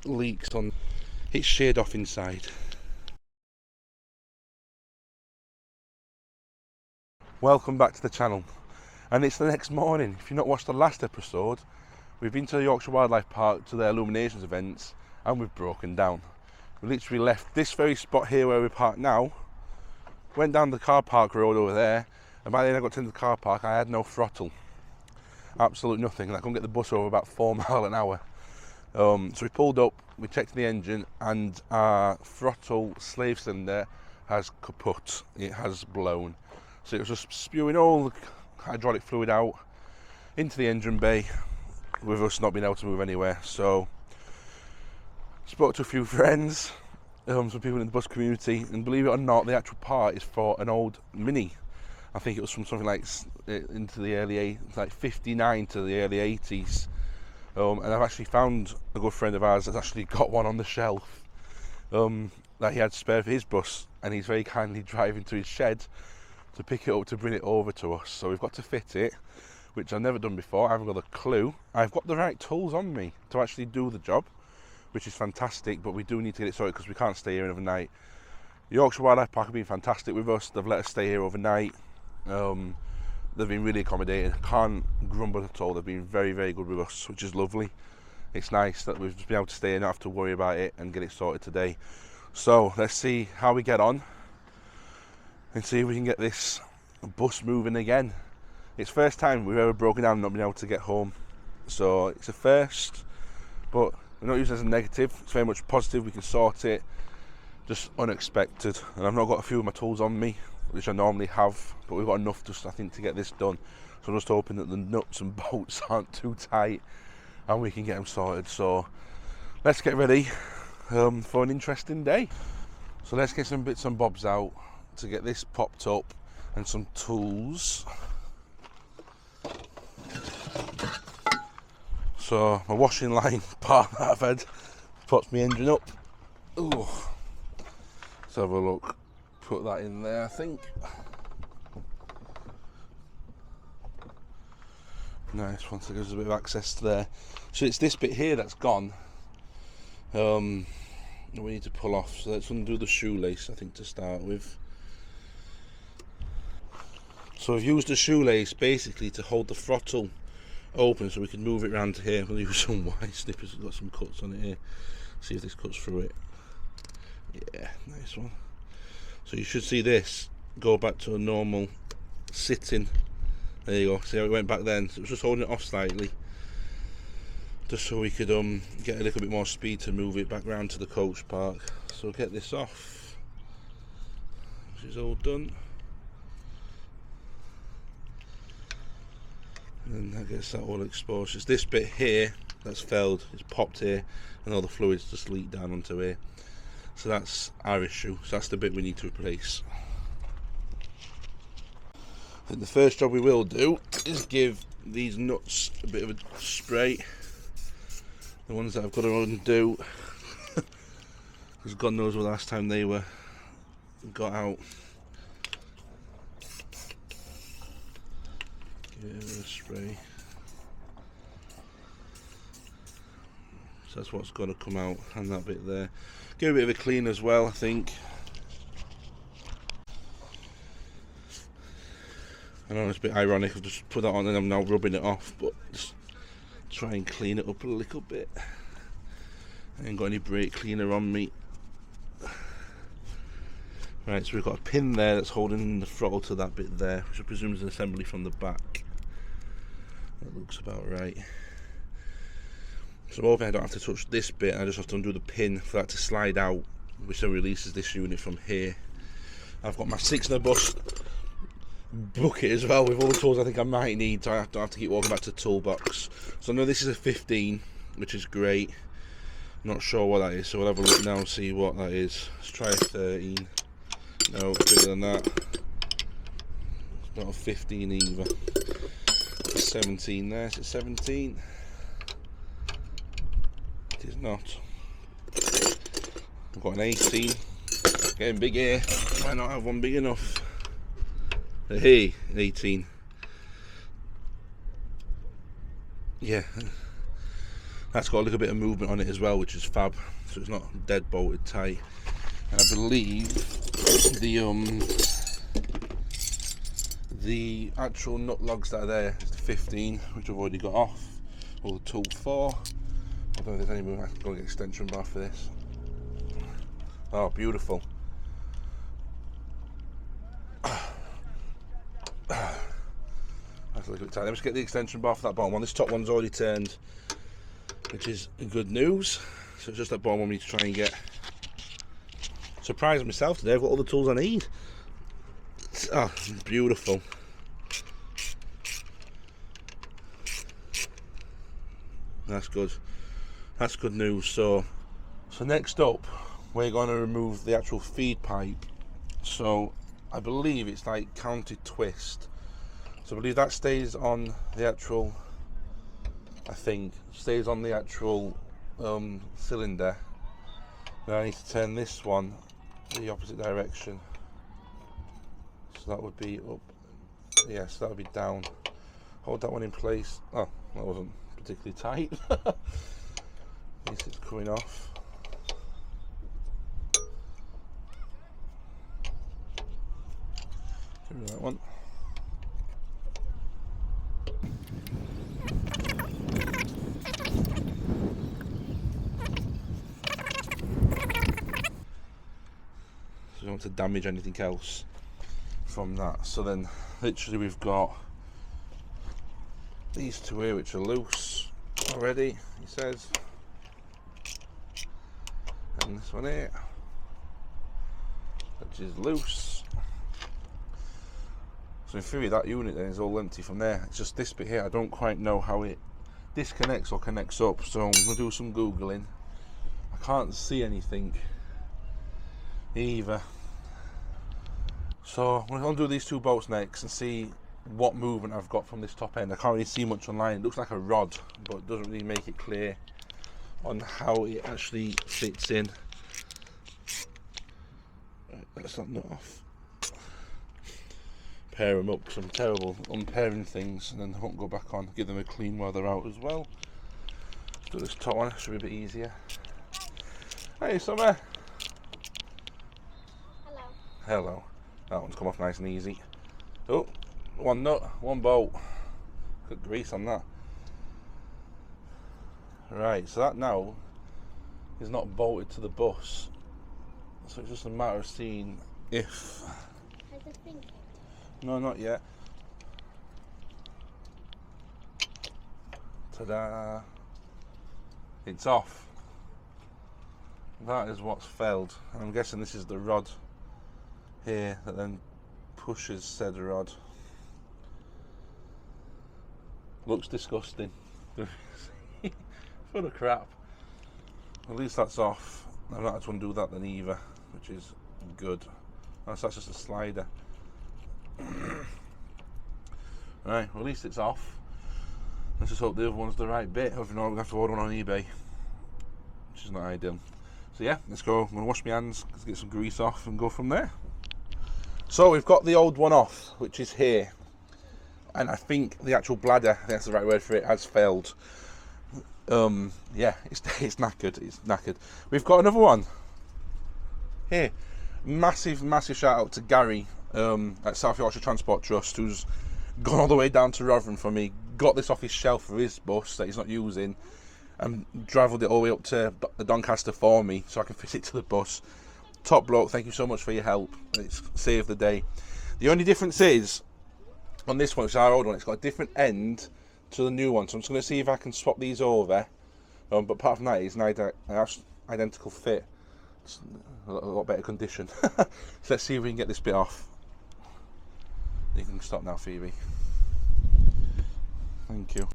leaks on. It's sheared off inside. Welcome back to the channel, and it's the next morning. If you've not watched the last episode, we've been to the Yorkshire Wildlife Park to their illuminations events, and we've broken down. We literally left this very spot here where we park now, went down the car park road over there, and by the time I got into the car park I had no throttle, absolutely nothing, and I couldn't get the bus over about 4 miles an hour. So we pulled up, we checked the engine, and our throttle slave cylinder has kaput, it has blown. So it was just spewing all the hydraulic fluid out into the engine bay with us not being able to move anywhere. So spoke to a few friends, some people in the bus community, and believe it or not, the actual part is for an old Mini. I think it was from something like into the early like 59 to the early 80s. And I've actually found a good friend of ours that's actually got one on the shelf that he had spare for his bus, and he's very kindly driving to his shed to pick it up to bring it over to us. So we've got to fit it, which I've never done before. I haven't got a clue. I've got the right tools on me to actually do the job, which is fantastic, but we do need to get it sorted because we can't stay here overnight. The Yorkshire Wildlife Park have been fantastic with us. They've let us stay here overnight. They've been really accommodating. Can't grumble at all. They've been very, very good with us, which is lovely. It's nice that we've just been able to stay and not have to worry about it and get it sorted today. So let's see how we get on and see if we can get this bus moving again. It's the first time we've ever broken down and not been able to get home. So it's a first, but we're not using it as a negative. It's very much positive. We can sort it. Just unexpected. And I've not got a few of my tools on me, which I normally have, but we've got enough just, I think, to get this done. So I'm just hoping that the nuts and bolts aren't too tight and we can get them sorted. So let's get ready for an interesting day. So let's get some bits and bobs out to get this popped up and some tools. So my washing line part that I've had puts my engine up. Ooh. Let's have a look. Put that in there, I think. Nice, once it gives us a bit of access to there. So it's this bit here that's gone. We need to pull off. So let's undo the shoelace, I think, to start with. So we've used the shoelace basically to hold the throttle open so we can move it around to here. We'll use some wire snippers, we've got some cuts on it here. See if this cuts through it. Yeah, nice one. So you should see this go back to a normal sitting. There you go, see how it went back then? So it was just holding it off slightly, just so we could get a little bit more speed to move it back round to the coach park. So we'll get this off, which is all done. And that gets that all exposed. It's this bit here that's failed, it's popped here, and all the fluids just leak down onto here. So that's our issue, so that's the bit we need to replace. And the first job we will do is give these nuts a bit of a spray. The ones that I've got to undo, because God knows what the last time they got out. Give it a spray. So that's what's got to come out, and that bit there. Give it a bit of a clean as well, I think. I know it's a bit ironic, I've just put that on and I'm now rubbing it off, but just try and clean it up a little bit. I ain't got any brake cleaner on me. Right, so we've got a pin there that's holding the throttle to that bit there, which I presume is an assembly from the back. That looks about right. So hopefully I don't have to touch this bit, I just have to undo the pin for that to slide out, which then releases this unit from here. I've got my 6-in-a bus bucket as well with all the tools I think I might need, so I don't have to keep walking back to the toolbox. So I know this is a 15, which is great. I'm not sure what that is, so we'll have a look now and see what that is. Let's try a 13. No, it's bigger than that. It's not a 15 either. It's 17 there, is it 17? It is not. I've got an 18. Getting big here. Why not have one big enough? Hey, 18. Yeah. That's got a little bit of movement on it as well, which is fab, so it's not dead bolted tight. And I believe the actual nut lugs that are there is the 15, which I've already got off, or the tool 4. I don't know if there's any more. I can go and get an extension bar for this. Oh, beautiful. That's a little bit tight. Let me just get the extension bar for that bottom one. This top one's already turned, which is good news. So it's just that bottom one we need to try and get. Surprised myself today, I've got all the tools I need. Oh, beautiful. That's good. That's good news. So next up, we're going to remove the actual feed pipe. So I believe it's like counted twist. So I believe that stays on the actual, stays on the actual cylinder. Then I need to turn this one the opposite direction. So that would be up. Yes, that would be down. Hold that one in place. Oh, that wasn't particularly tight. At least it's coming off. Get rid of that one. So we don't want to damage anything else from that. So then literally we've got these two here which are loose already, he says, and this one here which is loose. So in theory that unit then is all empty from there. It's just this bit here, I don't quite know how it disconnects or connects up, so I'm going to do some googling. I can't see anything either. So I'm going to undo these two bolts next and see what movement I've got from this top end. I can't really see much online. It looks like a rod, but it doesn't really make it clear on how it actually fits in. Right, that's that nut off. Pair them up, because I'm terrible unpairing things, and then they won't go back on. Give them a clean while they're out as well. Do this top one, should be a bit easier. Hey, Summer. Hello. Hello. That one's come off nice and easy. Oh, one nut, one bolt. Good grease on that. Right, so that now is not bolted to the bus. So it's just a matter of seeing if... Has it been? No, not yet. Ta-da! It's off. That is what's failed. I'm guessing this is the rod here that then pushes said rod. Looks disgusting. Full of crap. At least that's off. I've not had to undo that then either, which is good. That's just a slider. Right, well, at least it's off. Let's just hope the other one's the right bit. If not, we're going to have to order one on eBay, which is not ideal. So yeah, let's go. I'm going to wash my hands, get some grease off and go from there. So we've got the old one off, which is here. And I think the actual bladder, I think that's the right word for it, has failed. Yeah, it's knackered. It's knackered. We've got another one here. Massive shout out to Gary at South Yorkshire Transport Trust, who's gone all the way down to Rotherham for me, got this off his shelf for his bus that he's not using, and travelled it all the way up to Doncaster for me so I can fit it to the bus. Top bloke, thank you so much for your help. It's saved the day. The only difference is on this one, which is our old one, it's got a different end to the new one, so I'm just going to see if I can swap these over. But apart from that, it's an identical fit. It's a lot better condition. So let's see if we can get this bit off. You can stop now, Phoebe. Thank you.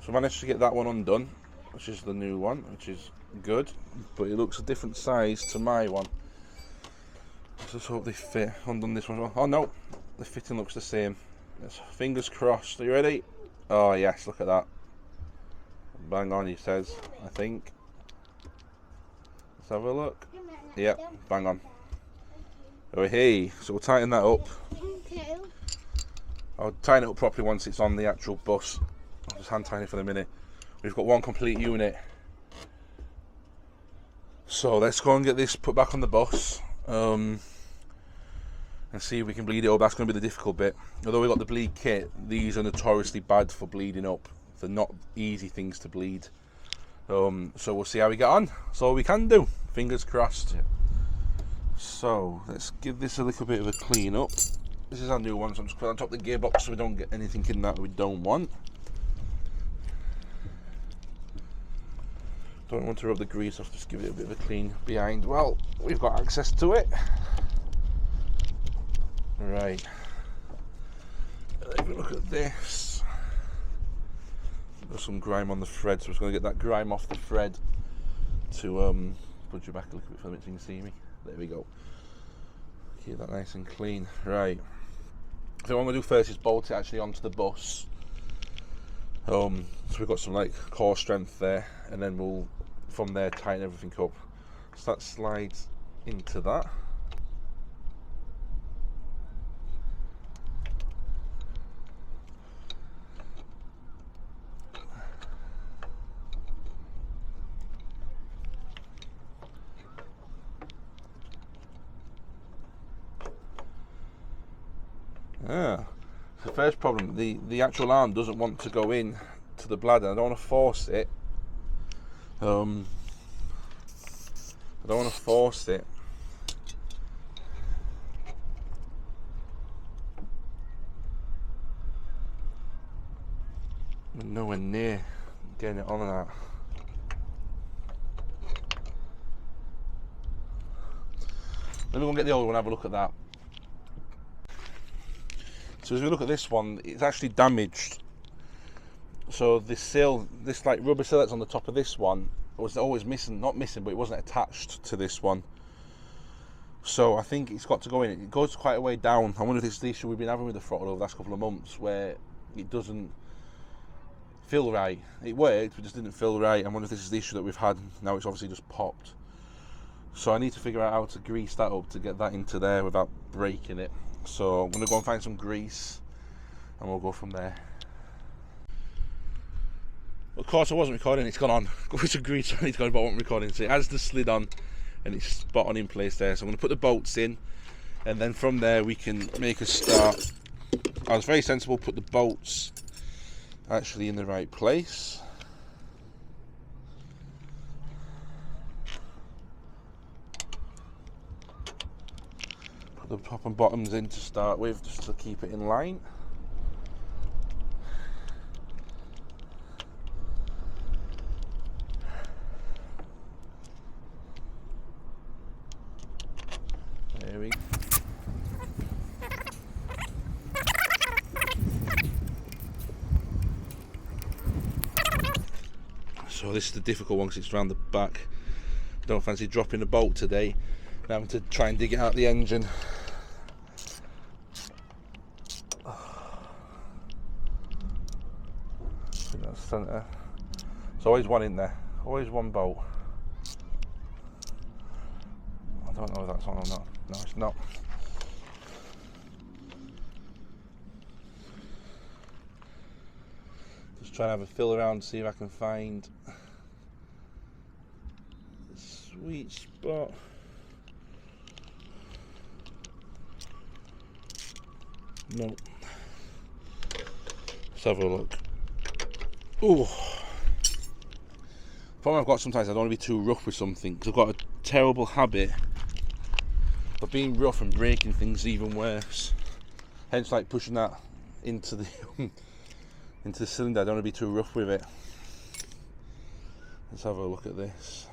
So I managed to get that one undone, which is the new one, which is good, but it looks a different size to my one. Let's just hope they fit. Undone this one as well. Oh no, the fitting looks the same. Let's, fingers crossed. Are you ready? Oh yes, look at that. Bang on, he says, I think. Let's have a look. Yep, bang on. Oh hey, so we'll tighten that up. I'll tighten it up properly once it's on the actual bus. I'll just hand tighten it for the minute. We've got one complete unit. So let's go and get this put back on the bus and see if we can bleed it up. That's going to be the difficult bit. Although we've got the bleed kit, these are notoriously bad for bleeding up. They're not easy things to bleed. So we'll see how we get on. That's all we can do. Fingers crossed. So let's give this a little bit of a clean up. This is our new one, so I'm just putting on top of the gearbox so we don't get anything in that we don't want. Don't want to rub the grease off, just give it a bit of a clean behind. Well, we've got access to it. Right. Let's have a look at this. There's some grime on the thread, so I'm just going to get that grime off the thread to put you back a little bit for a minute so you can see me. There we go. Keep that nice and clean. Right. So what I'm going to do first is bolt it actually onto the bus. So we've got some like core strength there, and then we'll from there tighten everything up. So that slides into that. The first problem, the actual arm doesn't want to go in to the bladder. I don't want to force it. I don't want to force it. I'm nowhere near getting it on that. Let me go and get the old one and have a look at that. So as we look at this one, it's actually damaged. So this sill, this like rubber sill that's on the top of this one was always missing, not missing, but it wasn't attached to this one. So I think it's got to go in. It goes quite a way down. I wonder if it's the issue we've been having with the throttle over the last couple of months, where it doesn't feel right. It worked, but just didn't feel right. I wonder if this is the issue that we've had. Now it's obviously just popped. So I need to figure out how to grease that up to get that into there without breaking it. So I'm going to go and find some grease and we'll go from there. Of course I wasn't recording, it's gone on. Go with some grease on it, but I wasn't recording. So it has the slid on and it's spot on in place there. So I'm going to put the bolts in and then from there we can make a start. I was very sensible, put the bolts actually in the right place. The top and bottoms in to start with, just to keep it in line. There we go. So this is the difficult one because it's around the back. Don't fancy dropping a bolt today. Now I'm having to try and dig it out the engine. Centre. There's always one in there, always one bolt. I don't know if that's on or not. No, it's not. Just trying to have a feel around, see if I can find the sweet spot. No. Let's have a look. Ooh. The problem I've got sometimes, I don't want to be too rough with something because I've got a terrible habit of being rough and breaking things even worse. Hence, like pushing that into the into the cylinder. I don't want to be too rough with it. Let's have a look at this.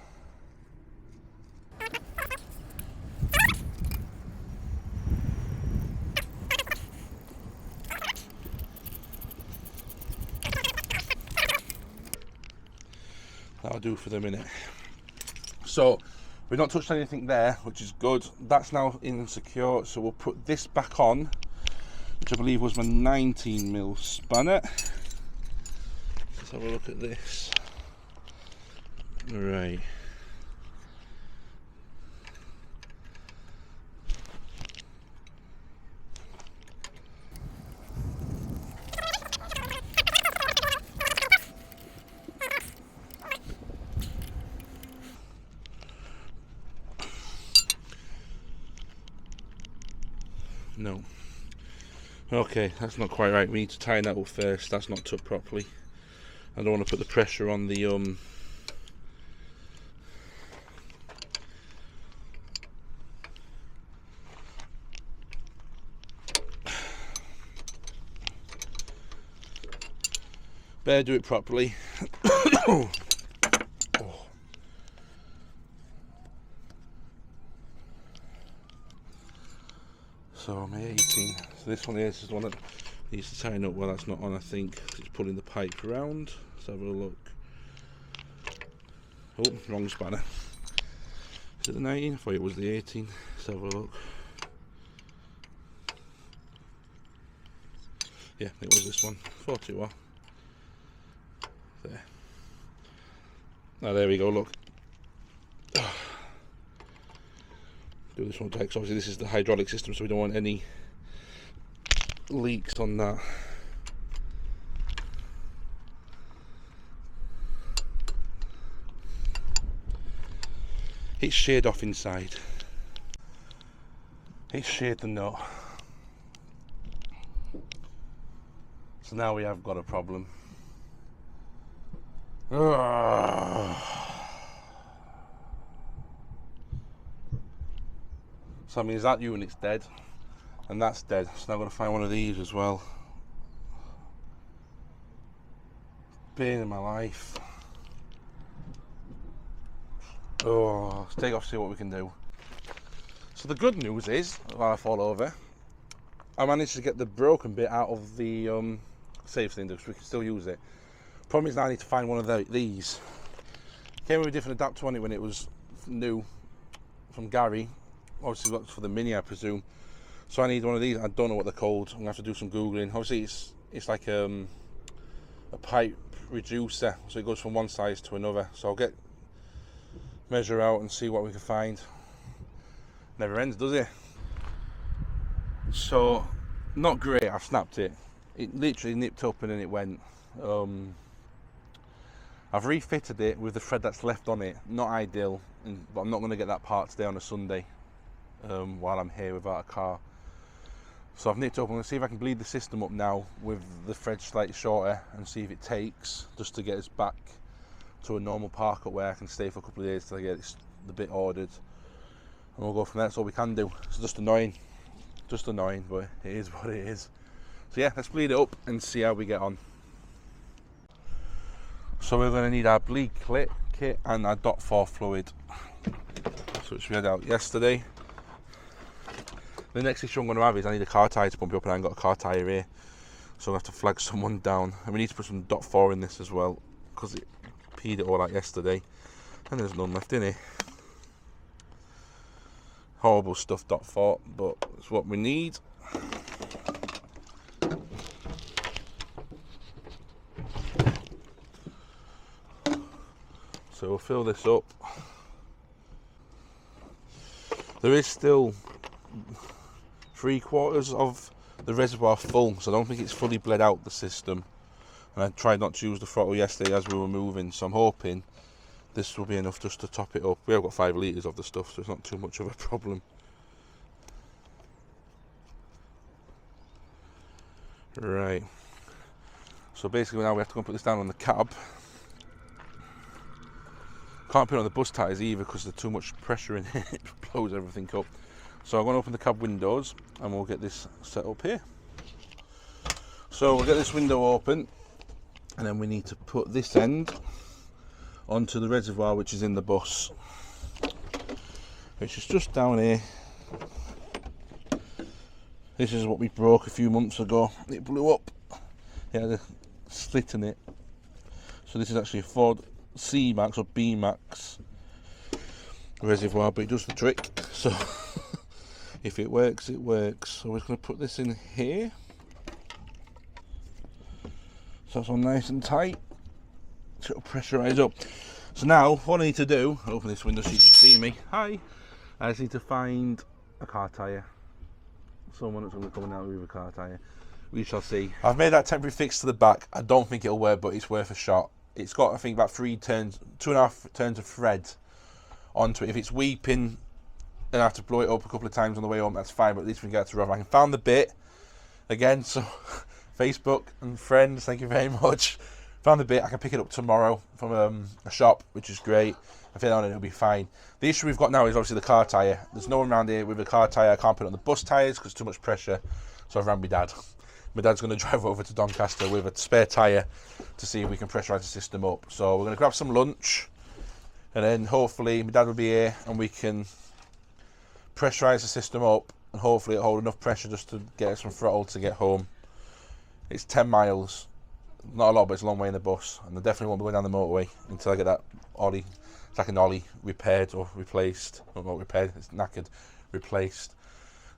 That'll do for the minute. So we've not touched anything there, which is good. That's now in secure, so we'll put this back on, which I believe was my 19mm spanner. Let's have a look at this. Right. No. Okay, that's not quite right. We need to tighten that up first. That's not tucked properly. I don't want to put the pressure on the better do it properly. Oh. So I'm 18. So this one here is the one that needs to tighten up. Well, that's not on, I think. It's pulling the pipe around. Let's have a look. Oh, wrong spanner. Is it the 19? I thought it was the 18. Let's have a look. Yeah, it was this one. 41. There. Now there we go, look. Do this one tight, 'cause obviously this is the hydraulic system, so we don't want any leaks on that. It's sheared off inside. It's sheared the nut. So now we have got a problem. So that means that unit's dead, and that's dead. So now I'm going to find one of these as well. Pain in my life. Oh, let's take off, see what we can do. So the good news is, while I fall over, I managed to get the broken bit out of the safe cylinder, so we can still use it. Problem is now I need to find one of these. Came with a different adapter on it when it was new from Gary. Obviously looked for the Mini, I presume. So I need one of these. I don't know what they're called. I'm gonna have to do some googling. Obviously it's like a pipe reducer, so it goes from one size to another. So I'll measure out and see what we can find. Never ends, does it? So not great. I've snapped it. It literally nipped up and then it went. I've refitted it with the thread that's left on it. Not ideal, but I'm not going to get that part today on a Sunday while I'm here without a car. So I've nipped up. I'm going to see if I can bleed the system up now with the thread slightly shorter and see if it takes, just to get us back to a normal park up where I can stay for a couple of days till I get the bit ordered. And we'll go from there. That's all we can do. It's just annoying, but it is what it is. So yeah, let's bleed it up and see how we get on. So we're going to need our bleed kit and our .4 fluid, which we had out yesterday. The next issue I'm going to have is I need a car tyre to pump it up, and I haven't got a car tyre here, so I have to flag someone down. And we need to put some .4 in this as well, because it peed it all out yesterday, and there's none left in it. Horrible stuff, .4, but it's what we need. So we'll fill this up. There is still 3/4 of the reservoir full, so I don't think it's fully bled out the system. And I tried not to use the throttle yesterday as we were moving, so I'm hoping this will be enough just to top it up. We have got 5 litres of the stuff, so it's not too much of a problem. Right. So basically now we have to go and put this down on the cab. Can't put it on the bus tyres either because there's too much pressure in it. It blows everything up. So I'm going to open the cab windows and we'll get this set up here. So we'll get this window open, and then we need to put this end onto the reservoir which is in the bus, which is just down here. This is what we broke a few months ago. It blew up. It had a slit in it. So this is actually a Ford C Max or B Max reservoir, but it does the trick. So if it works, it works. So we're just going to put this in here. So that's all nice and tight. So it'll pressurise up. So now what I need to do, I'll open this window so you can see me. Hi. I just need to find a car tyre. Someone that's going to be coming out with a car tyre. We shall see. I've made that temporary fix to the back. I don't think it'll work, but it's worth a shot. It's got, I think, about 3 turns, 2.5 turns of thread onto it. If it's weeping and I have to blow it up a couple of times on the way home. That's fine, but at least we can get to rough. I found the bit again, so Facebook and friends, thank you very much. Found the bit. I can pick it up tomorrow from a shop, which is great. I feel on it, it'll be fine. The issue we've got now is obviously the car tyre. There's no one around here with a car tyre. I can't put it on the bus tyres because too much pressure. So I've rang my dad. My dad's going to drive over to Doncaster with a spare tyre to see if we can pressurise the system up. So we're going to grab some lunch, and then hopefully my dad will be here and we can pressurise the system up, and hopefully it'll hold enough pressure just to get us some throttle to get home. It's 10 miles. Not a lot, but it's a long way in the bus, and I definitely won't be going down the motorway until I get that ollie. It's like an ollie repaired or replaced. Not repaired, it's knackered, replaced.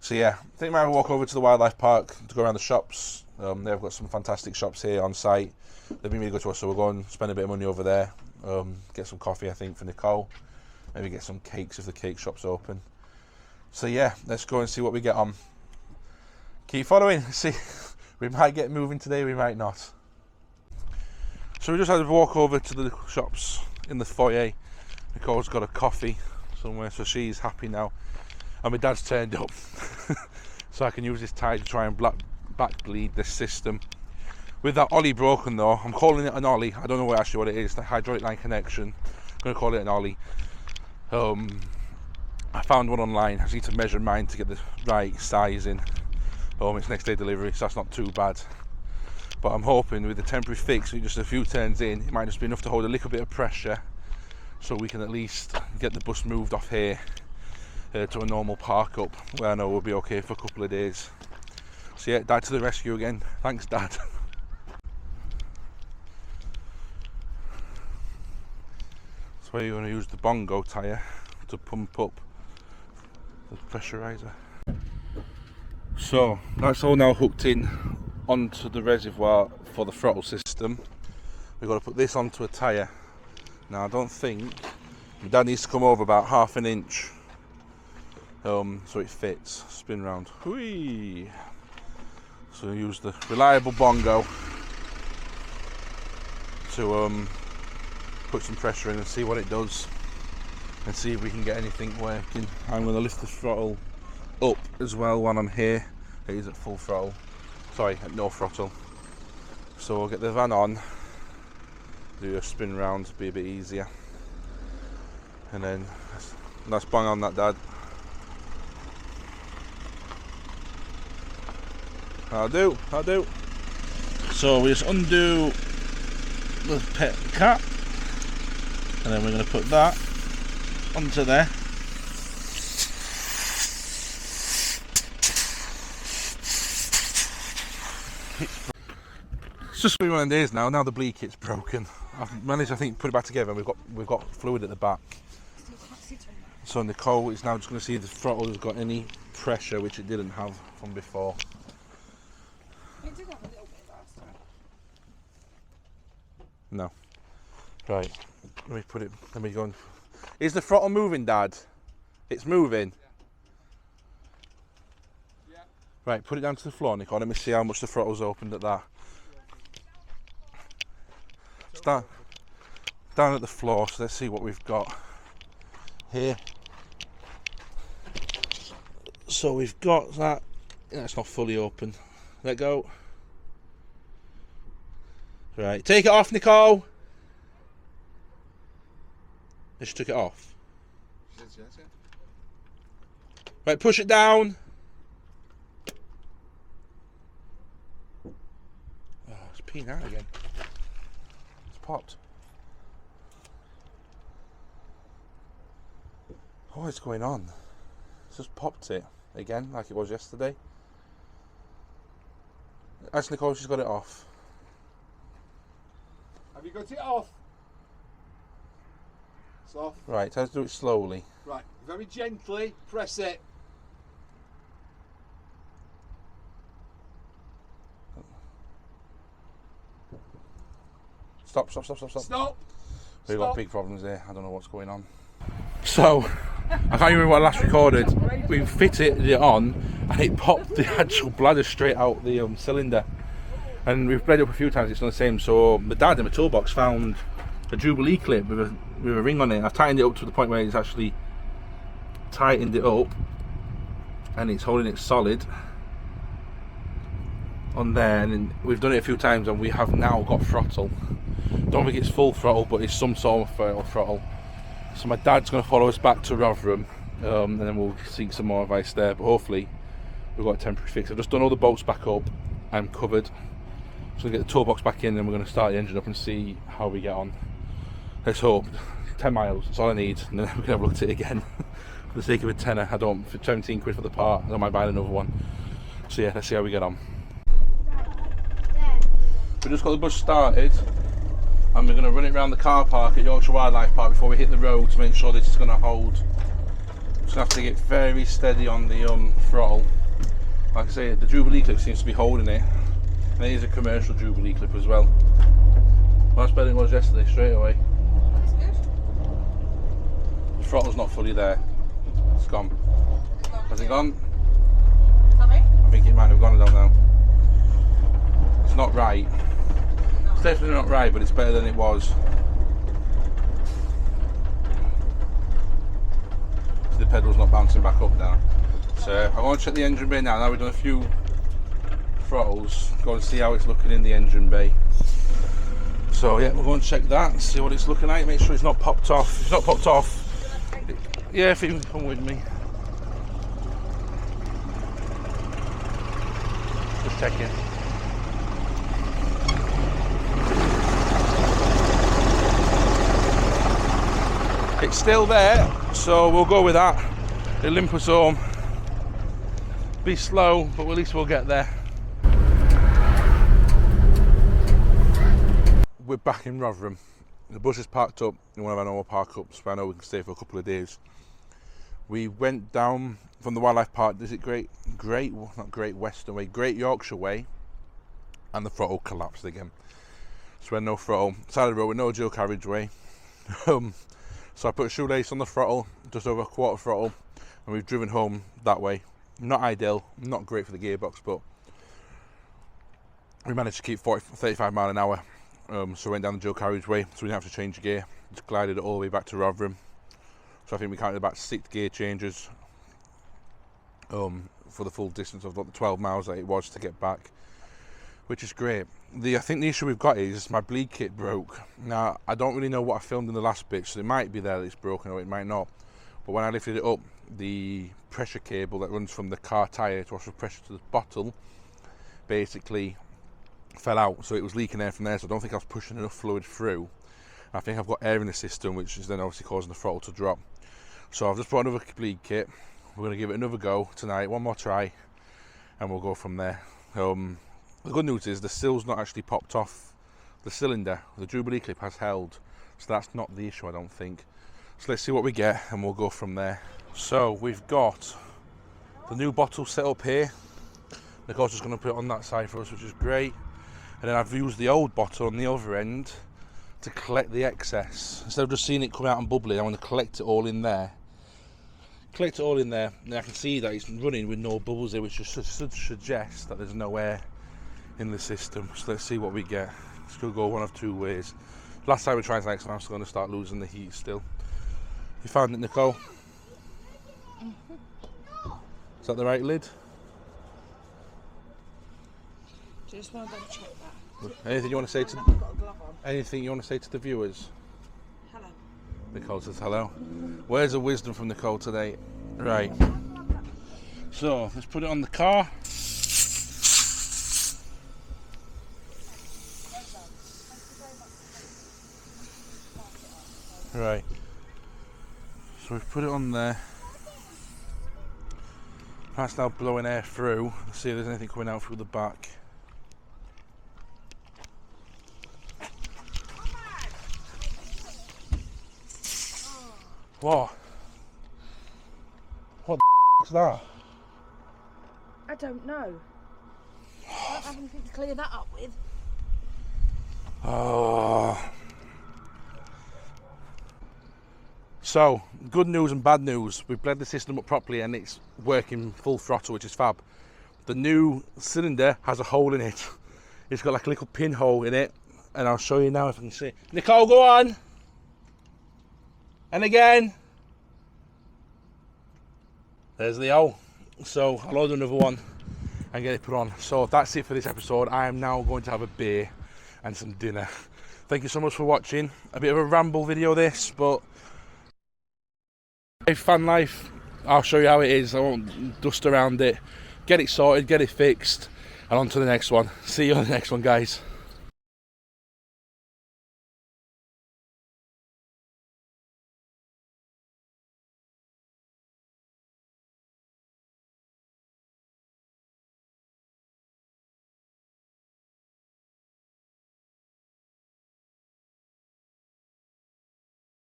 So yeah, I think I might walk over to the wildlife park to go around the shops. They've got some fantastic shops here on site. They've been really good to us, so we'll go and spend a bit of money over there. Get some coffee, I think, for Nicole. Maybe get some cakes if the cake shop's open. So yeah, let's go and see what we get on. Keep following. See, we might get moving today, we might not. So we just had to walk over to the shops in the foyer. Nicole's got a coffee somewhere, so she's happy now. And my dad's turned up. So I can use this tie to try and back bleed this system. With that ollie broken though, I'm calling it an ollie. I don't know actually what it is, the hydraulic line connection. I'm going to call it an ollie. I found one online. I just need to measure mine to get the right sizing. It's next day delivery, so that's not too bad. But I'm hoping with the temporary fix, with just a few turns in, it might just be enough to hold a little bit of pressure so we can at least get the bus moved off here to a normal park up, where I know we'll be okay for a couple of days. So yeah, Dad to the rescue again. Thanks, Dad. That's where you're going to use the bongo tyre to pump up the pressuriser. So that's all now hooked in onto the reservoir for the throttle system. We've got to put this onto a tyre. Now I don't think my dad needs to come over about half an inch so it fits. Spin round. Whee! So use the reliable bongo to put some pressure in and see what it does, and see if we can get anything working. I'm going to lift the throttle up as well while I'm here. It is at full throttle. Sorry, at no throttle. So we'll get the van on, do a spin round, be a bit easier, and then let's bang on that, Dad. I'll do. So we just undo the pet cap, and then we're going to put that onto there. It's just one of days now. Now the bleed kit's broken. I've managed, I think, to put it back together. And we've got fluid at the back. So Nicole is now just going to see if the throttle has got any pressure, which it didn't have from before. It did have a little bit last time. No. Right. Let me put it. Let me go. On. Is the throttle moving, Dad? It's moving. Yeah. Right. Put it down to the floor, Nicole. Let me see how much the throttle's opened at that. Start down at the floor, so let's see what we've got here. So we've got that. Yeah, it's not fully open. Let go. Right, take it off, Nicole. She took it off. Yes, yeah. Right, push it down. Oh, it's peeing out again. Popped. What's going on? It's just popped it again like it was yesterday. Ask Nicole, she's got it off. Have you got it off? It's off. Right, try to do it slowly. Right, very gently press it. Stop. Stop. We've got big problems here. I don't know what's going on. So, I can't remember what I last recorded. We fitted it on and it popped the actual bladder straight out the cylinder. And we've bled it up a few times, it's done the same. So, my dad in my toolbox found a Jubilee clip with a ring on it. I've tightened it up to the point where it's actually tightened it up and it's holding it solid on there, and we've done it a few times and we have now got throttle. Don't think it's full throttle, but it's some sort of throttle. So my dad's going to follow us back to Rotherham, and then we'll seek some more advice there, but hopefully we've got a temporary fix. I've just done all the bolts back up, I'm covered, so we'll get the toolbox back in and we're going to start the engine up and see how we get on. Let's hope. 10 miles, that's all I need, and then we can have a look at it again. For the sake of a tenner, for 17 quid for the part, I don't mind buying another one. So yeah, let's see how we get on. We just got the bus started and we're going to run it around the car park at Yorkshire Wildlife Park before we hit the road to make sure this is going to hold. Just going to have to get very steady on the throttle. Like I say, the Jubilee clip seems to be holding it, and it is a commercial Jubilee clip as well. Well, that's better than it was yesterday, straight away. That's good. The throttle's not fully there. It's gone. Has it gone? Sorry? I think it might have gone, I don't know. It's not right. It's definitely not right, but it's better than it was. The pedal's not bouncing back up now. So I'm going to check the engine bay now. Now we've done a few throttles. Go and see how it's looking in the engine bay. So yeah, we're going to check that and see what it's looking like. Make sure it's not popped off. If it's not popped off, yeah, if you can come with me. Just checking. It's still there, so we'll go with that. It'll limp us home. Be slow, but at least we'll get there. We're back in Rotherham. The bus is parked up in one of our normal park ups, where I know we can stay for a couple of days. We went down from the wildlife park. Is it Great Western Way, Great Yorkshire Way, and the throttle collapsed again. So we had no throttle. Side of the road with no dual carriageway. So I put a shoelace on the throttle, just over a quarter throttle, and we've driven home that way. Not ideal, not great for the gearbox, but we managed to keep 35 mile an hour. So we went down the dual carriageway, so we didn't have to change gear. Just glided it all the way back to Rotherham. So I think we counted about 6 gear changes for the full distance of the 12 miles that it was to get back, which is great. I think the issue we've got is my bleed kit broke. Now, I don't really know what I filmed in the last bit, so it might be there that it's broken or it might not. But when I lifted it up, the pressure cable that runs from the car tyre to offer pressure to the bottle basically fell out, so it was leaking air from there, so I don't think I was pushing enough fluid through. I think I've got air in the system, which is then obviously causing the throttle to drop. So I've just brought another bleed kit. We're going to give it another go tonight, one more try, and we'll go from there. The good news is the sill's not actually popped off the cylinder. The Jubilee clip has held, so that's not the issue, I don't think. So let's see what we get and we'll go from there. So we've got the new bottle set up here. Nicole's just going to put it on that side for us, which is great. And then I've used the old bottle on the other end to collect the excess. Instead of just seeing it come out and bubbling, I want to collect it all in there. Collect it all in there, and I can see that it's running with no bubbles here, which should suggest that there's no air in the system. So let's see what we get. It's going to go one of two ways. Last time we tried something, so I'm still going to start losing the heat still. You found it, Nicole? Is that the right lid? Just want to double check that. Anything you want to say to? I've got a glove on. Anything you want to say to the viewers? Hello. Nicole says hello. Where's the wisdom from Nicole today? Right. So let's put it on the car. Right. So we've put it on there. That's now blowing air through. Let's see if there's anything coming out through the back. What? What the is that? I don't know. I don't have anything to clear that up with. Oh. So, good news and bad news. We've bled the system up properly and it's working full throttle, which is fab. The new cylinder has a hole in it. It's got like a little pinhole in it, and I'll show you now if I can see. Nicole, go on! And again! there's the owl. So I'll order another one and get it put on. So that's it for this episode. I am now going to have a beer and some dinner. Thank you so much for watching. A bit of a ramble video this, but fan life, I'll show you how it is. I won't dust around it. Get it sorted, get it fixed, and on to the next one. See you on the next one, guys.